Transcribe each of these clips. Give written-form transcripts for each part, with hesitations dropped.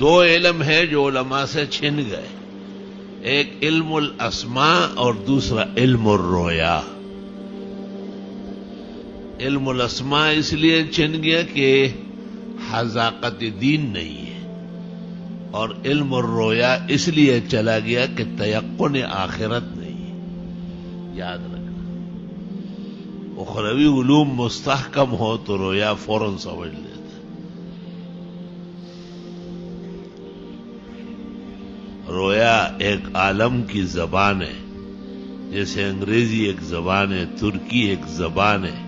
دو علم ہے جو علماء سے چھن گئے، ایک علم الاسماء اور دوسرا علم الرؤیا۔ علم الاسماء اس لیے چھن گیا کہ حذاقت دین نہیں ہے، اور علم الرؤیا اس لیے چلا گیا کہ تیقن آخرت نہیں ہے۔ یاد رکھنا، اخروی علوم مستحکم ہو تو رویا فوراً سمجھ لیتا۔ رویا ایک عالم کی زبان ہے، جیسے انگریزی ایک زبان ہے، ترکی ایک زبان ہے،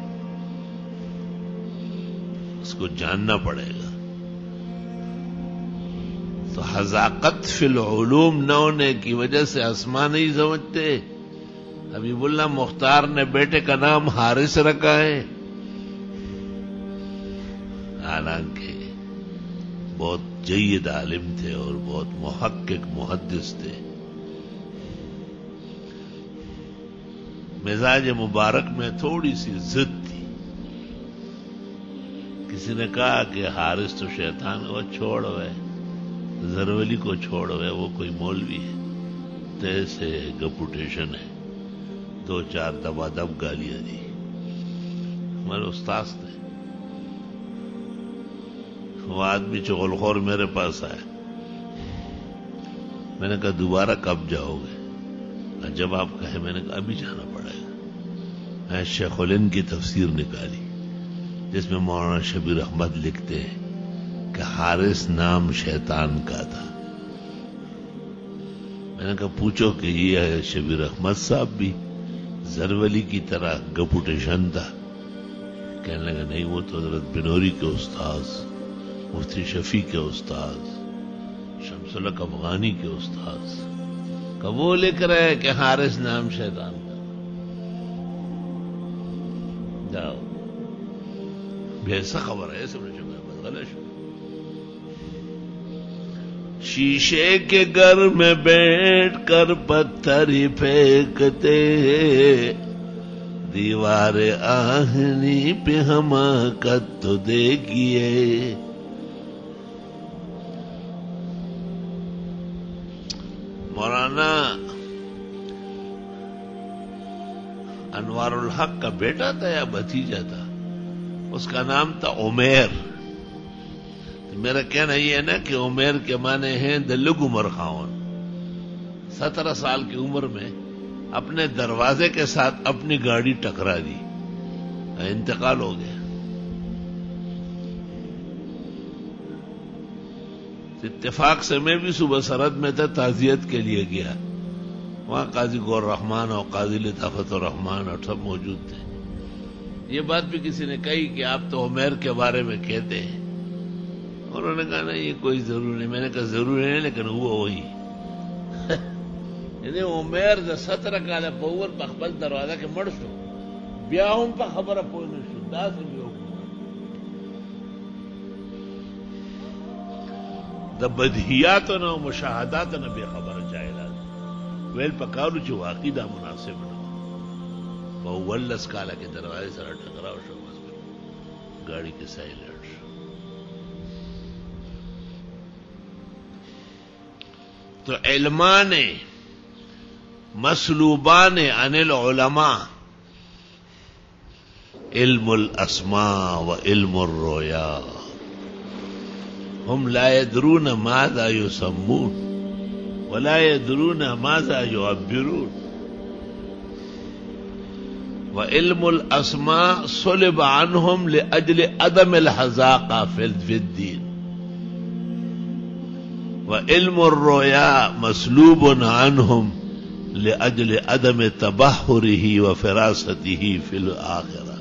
اس کو جاننا پڑے گا۔ تو حذاقت فی العلوم نہ ہونے کی وجہ سے اسماء نہیں سمجھتے۔ حبیب اللہ مختار نے بیٹے کا نام حارث رکھا ہے، حالانکہ بہت جید عالم تھے اور بہت محقق محدث تھے۔ مزاج مبارک میں تھوڑی سی ضد تھی۔ کسی نے کہا کہ حارث تو شیطان کو چھوڑ ہوئے، زرولی کو چھوڑ ہوئے، وہ کوئی مولوی ہے، تو ایسے گپوٹیشن ہے، دو چار دبا دب گالیاں دی۔ ہمارے استاذ تھے، وہ آدمی چغل خور میرے پاس آئے، میں نے کہا دوبارہ کب جاؤ گے؟ جب آپ کہے۔ میں نے کہا ابھی جانا پڑے گا۔ میں شیخ الہند کی تفسیر نکالی جس میں مولانا شبیر احمد لکھتے ہیں کہ حارث نام شیطان کا تھا۔ میں نے کہا پوچھو کہ یہ ہے شبیر احمد صاحب بھی زرولی کی طرح گپوٹیشن تھا؟ کہنے لگا نہیں، وہ تو حضرت بنوری کے استاذ، مفتی شفیع کے استاذ، شمس الحق افغانی کے استاذ کا وہ لکھ رہے ہیں کہ حارث نام شیطان کا۔ جاؤ ایسا خبر ہے، سمجھو میں بس غلط ہوں۔ شیشے کے گھر میں بیٹھ کر پتھر ہی پھینکتے، دیوار آہنی پہ حماقت تو دیکھیے۔ مولانا انوار الحق کا بیٹا تھا یا بھتیجا تھا، اس کا نام تھا عمیر۔ میرا کہنا یہ ہے نا کہ عمیر کے معنی ہیں دلگ عمر خاون۔ 17 سال کی عمر میں اپنے دروازے کے ساتھ اپنی گاڑی ٹکرا دی، انتقال ہو گیا۔ اتفاق سے میں بھی صبح سرحد میں تھا، تعزیت کے لیے گیا، وہاں قاضی گور رحمان اور قاضی لطافت الرحمان اور سب موجود تھے۔ یہ بات بھی کسی نے کہی کہ آپ تو عمیر کے بارے میں کہتے ہیں، انہوں نے کہا نہیں یہ کوئی ضرور نہیں۔ میں نے کہا ضروری نہیں، لیکن ہوا وہی۔ یعنی عمیر دا 17 کاله په ور په خپل دروازه کې مړ شو، بیا هم په خبره پوه نه شو، داسې به وکړو د بدیهیاتو نه او مشاهداتو نه بې خبره جاهلان ویل پکارو چې واقعي دا مناسب نه په 19 کاله کې دروازې سره ټکراو شو، بس ګاڑی کې سایلنټ شو۔ تو علمان مسلوبان عن العلماء علم الاسماء و علم الرؤیا، هم لا يدرون ماذا يسمون ولا يدرون ماذا يعبرون، وعلم الاسماء صلب عنهم لاجل عدم الحذاقة في الدين، وعلم الرؤیا مسلوب عنهم لأجل عدم تبحره وفراسته في الآخرة۔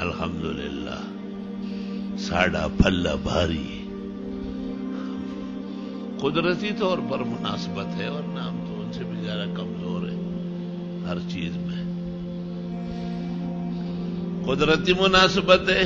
الحمدللہ ساڑا پھلا بھاری، قدرتی طور پر مناسبت ہے، اور نام تو ان سے بھی زیادہ کمزور ہے ہر چیز میں۔ قدرتی مناسبت ہے،